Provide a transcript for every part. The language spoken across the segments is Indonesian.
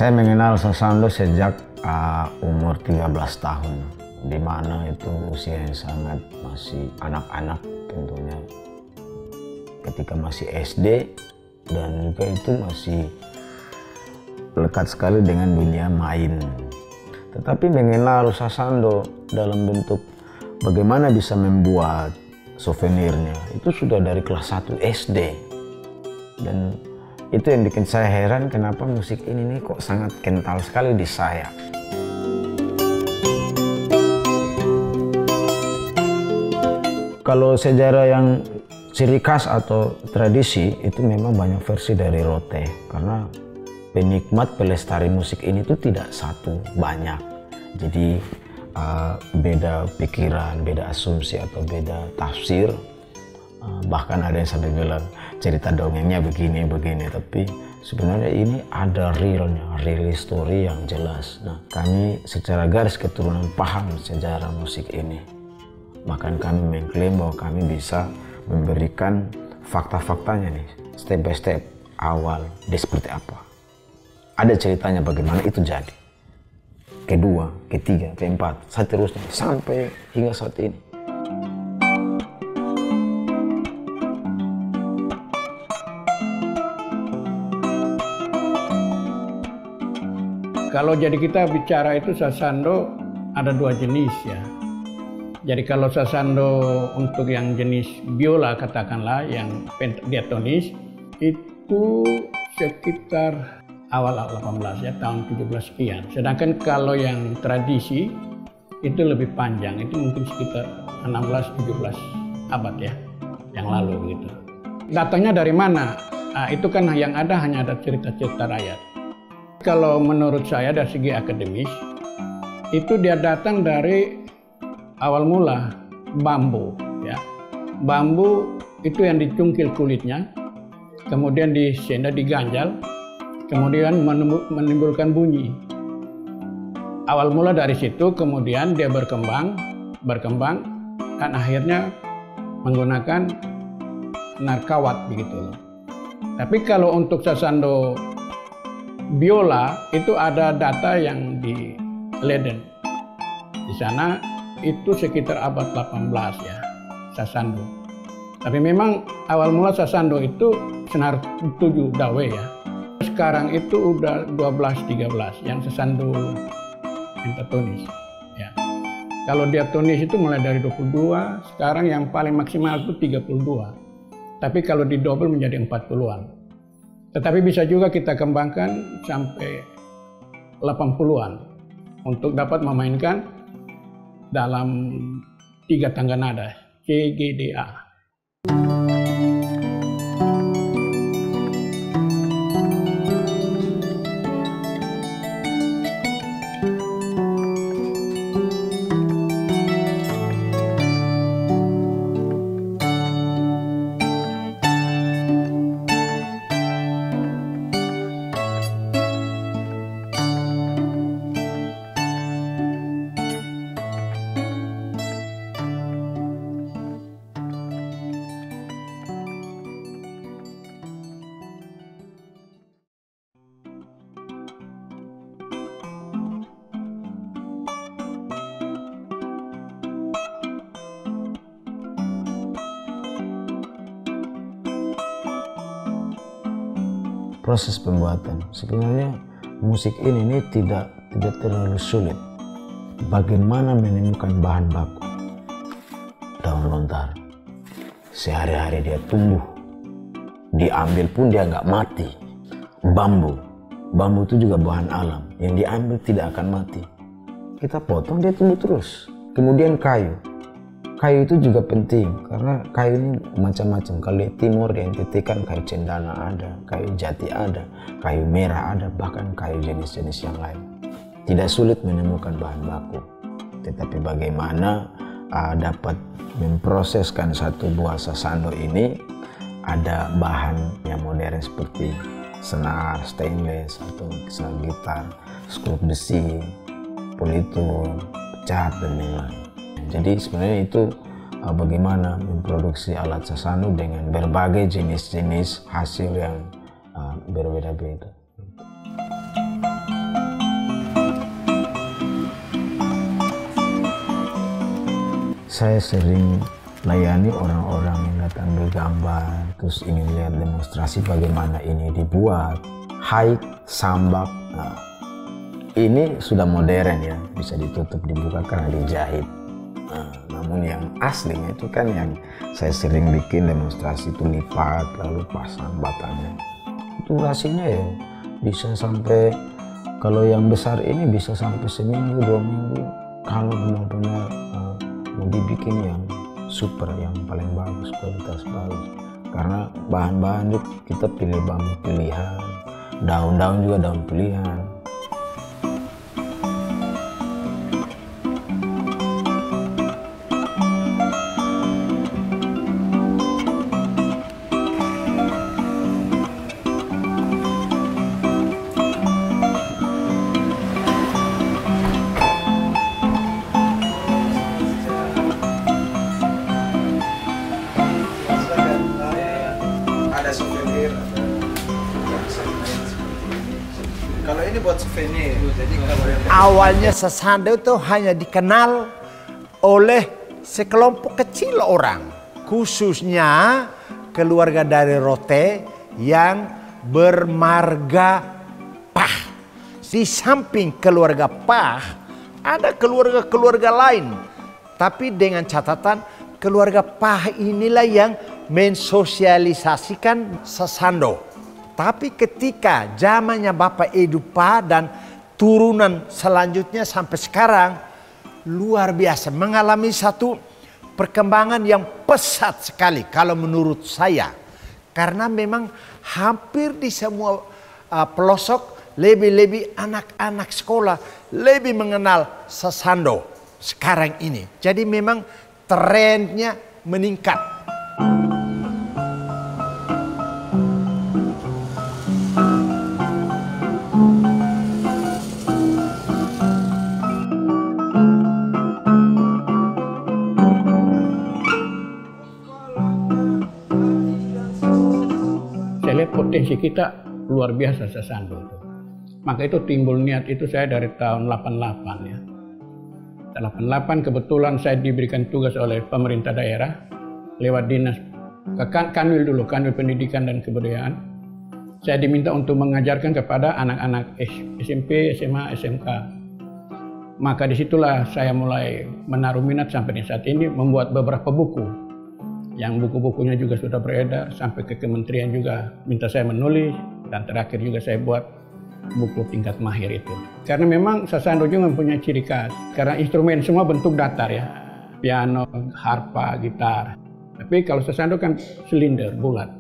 Saya mengenal sasando sejak umur 13 tahun, di mana itu usia yang sangat masih anak-anak tentunya. Ketika masih SD dan juga itu masih lekat sekali dengan dunia main. Tetapi mengenal sasando dalam bentuk bagaimana bisa membuat souvenirnya itu sudah dari kelas 1 SD. Dan itu yang bikin saya heran kenapa musik ini nih kok sangat kental sekali di saya. Kalau sejarah yang ciri khas atau tradisi itu memang banyak versi dari Rote, karena penikmat pelestari musik ini tuh tidak satu, banyak. Jadi beda pikiran, beda asumsi atau beda tafsir. Bahkan ada yang sampai bilang cerita dongengnya begini, tapi sebenarnya ini ada realnya, real story yang jelas. Nah, kami secara garis keturunan paham sejarah musik ini. Bahkan kami mengklaim bahwa kami bisa memberikan fakta-faktanya nih, step by step, awal dia seperti apa. Ada ceritanya bagaimana itu jadi. Kedua, ketiga, keempat, seterusnya sampai hingga saat ini. Kalau jadi kita bicara itu sasando ada dua jenis ya. Jadi kalau sasando untuk yang jenis biola katakanlah yang diatonis itu sekitar awal 18 ya, tahun 17 sekian. Sedangkan kalau yang tradisi itu lebih panjang, itu mungkin sekitar 16-17 abad ya yang lalu gitu. Datangnya dari mana? Nah, itu kan yang ada hanya ada cerita-cerita rakyat. Kalau menurut saya dari segi akademis, itu dia datang dari awal mula bambu. Ya. Bambu itu yang dicungkil kulitnya, kemudian disenda, diganjal, kemudian menimbulkan bunyi. Awal mula dari situ, kemudian dia berkembang, dan akhirnya menggunakan narkawat begitu. Tapi kalau untuk sasando biola itu ada data yang di Leiden. Di sana itu sekitar abad 18 ya, sasando. Tapi memang awal mula sasando itu senar 7 dawe ya. Sekarang itu udah 12-13 yang sasando pentatonis ya. Kalau diatonis itu mulai dari 22, sekarang yang paling maksimal itu 32. Tapi kalau di double menjadi 40-an. Tetapi bisa juga kita kembangkan sampai 80-an untuk dapat memainkan dalam 3 tangga nada C, G, D, A. Proses pembuatan sebenarnya musik ini tidak terlalu sulit. Bagaimana menemukan bahan baku? Daun lontar sehari-hari dia tumbuh, diambil pun dia nggak mati. Bambu itu juga bahan alam yang diambil tidak akan mati. Kita potong dia tumbuh terus. Kemudian kayu itu juga penting karena kayu ini macam-macam. Kalau di timur di NTT kan kayu cendana ada, kayu jati ada, kayu merah ada, bahkan kayu jenis-jenis yang lain. Tidak sulit menemukan bahan baku, tetapi bagaimana dapat memproseskan satu buah sasando ini. Ada bahan yang modern seperti senar stainless atau senar gitar, skrup besi, politur, cat dan lain-lain. Jadi sebenarnya itu bagaimana memproduksi alat sasando dengan berbagai jenis-jenis hasil yang berbeda-beda. saya sering layani orang-orang yang datang bergambar, terus ingin lihat demonstrasi bagaimana ini dibuat, haik, sambak. Nah, ini sudah modern ya, bisa ditutup dibuka karena dijahit. Nah, namun yang aslinya itu kan yang saya sering bikin demonstrasi itu lipat lalu pasang batanya. Durasinya ya bisa sampai, kalau yang besar ini bisa sampai seminggu 2 minggu kalau benar-benar mau dibikin yang super, yang paling bagus, kualitas bagus. Karena bahan-bahan kita pilih bambu pilihan, daun-daun juga daun pilihan. Kalau ini buat souvenir. Jadi kalau yang Awalnya Sasando itu hanya dikenal oleh sekelompok kecil orang, khususnya keluarga dari Rote yang bermarga Pah. Di samping keluarga Pah, ada keluarga-keluarga lain. Tapi dengan catatan keluarga Pah inilah yang mensosialisasikan Sasando. Tapi ketika zamannya Bapak Edu Pah dan turunan selanjutnya sampai sekarang, luar biasa, mengalami satu perkembangan yang pesat sekali kalau menurut saya. Karena memang hampir di semua pelosok, lebih-lebih anak-anak sekolah lebih mengenal Sasando sekarang ini. Jadi memang trennya meningkat. Saya lihat potensi kita luar biasa Sasando itu. Maka itu timbul niat itu saya dari tahun 88 ya. 88 kebetulan saya diberikan tugas oleh pemerintah daerah lewat dinas Kanwil dulu, Kanwil Pendidikan dan Kebudayaan. Saya diminta untuk mengajarkan kepada anak-anak SMP, SMA, SMK. Maka disitulah saya mulai menaruh minat sampai saat ini membuat beberapa buku. Yang buku-bukunya juga sudah beredar, sampai ke kementerian juga minta saya menulis, dan terakhir juga saya buat buku tingkat mahir itu. Karena memang Sasando juga mempunyai ciri khas, karena instrumen semua bentuk datar ya, piano, harpa, gitar. Tapi kalau Sasando kan silinder, bulat.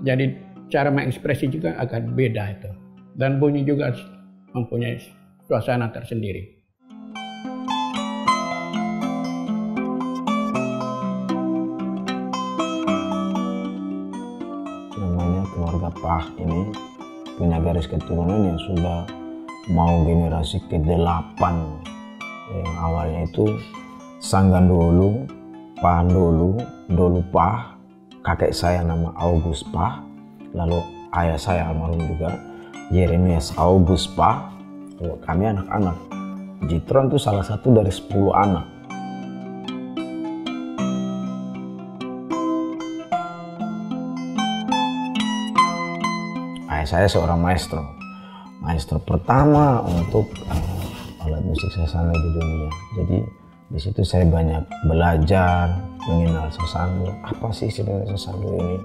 Jadi cara mengekspresi juga agak beda itu. Dan bunyi juga mempunyai suasana tersendiri. Keluarga Pah ini punya garis keturunan yang sudah mau generasi ke-8. Yang awalnya itu Sanggan Dolu, Pah Dolu, Dolu Pah, kakek saya nama August Pah, lalu ayah saya almarhum juga Yeremias August Pah. Lalu kami anak-anak, Jitron itu salah satu dari 10 anak. Saya seorang maestro pertama untuk alat musik Sasando di dunia. Jadi di situ saya banyak belajar mengenal Sasando. Apa sih sebenarnya Sasando ini?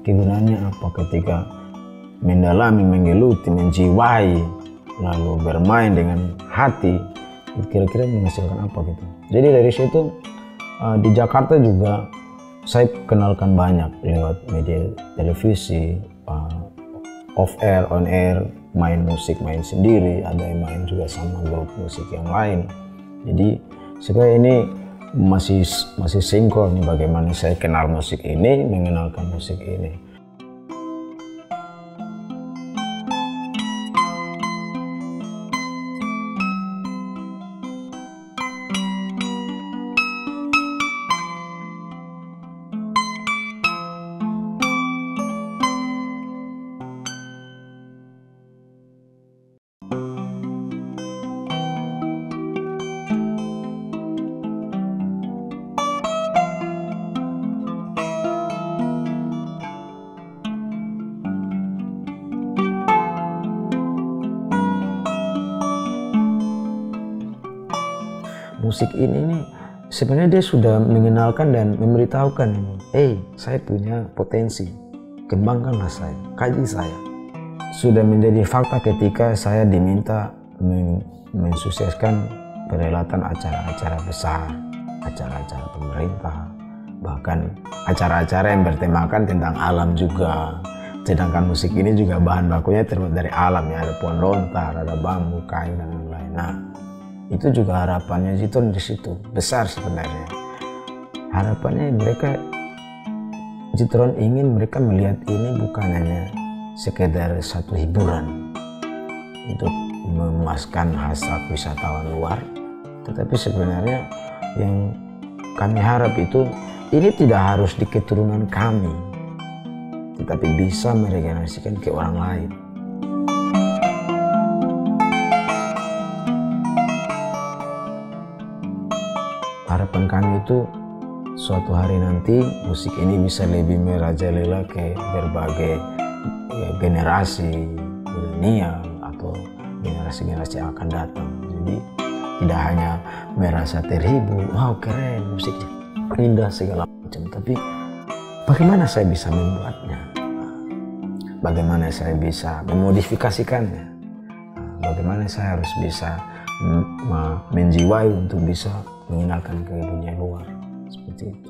Kegunaannya apa ketika mendalami, menggeluti, menjiwai, lalu bermain dengan hati? Kira-kira menghasilkan apa gitu? Jadi dari situ di Jakarta juga saya kenalkan banyak lewat media televisi. Off air, on air, main musik, main sendiri, ada yang main juga sama grup musik yang lain. Jadi sebenarnya ini masih sinkron nih bagaimana saya kenal musik ini, mengenalkan musik ini. musik ini nih sebenarnya dia sudah mengenalkan dan memberitahukan ini, saya punya potensi, kembangkanlah saya, kaji saya. Sudah menjadi fakta ketika saya diminta mensukseskan perhelatan acara-acara besar, acara-acara pemerintah, bahkan acara-acara yang bertemakan tentang alam juga. Sedangkan musik ini juga bahan bakunya terbuat dari alam ya, ada pohon lontar, ada bambu, kayu dan lain-lain. Nah, itu juga harapannya Jitron di situ besar sebenarnya. Harapannya Jitron ingin mereka melihat ini bukan hanya sekedar satu hiburan untuk memuaskan hasrat wisatawan luar, tetapi sebenarnya yang kami harap itu ini tidak harus di keturunan kami, tetapi bisa meregenerasikan ke orang lain. Harapan kami itu suatu hari nanti musik ini bisa lebih merajalela ke berbagai generasi milenial atau generasi-generasi yang akan datang. Jadi tidak hanya merasa terhibur, wow keren musiknya, indah segala macam, tapi bagaimana saya bisa membuatnya, bagaimana saya bisa memodifikasikannya, bagaimana saya harus bisa menjiwai untuk bisa mengenalkan ke dunia luar, seperti itu.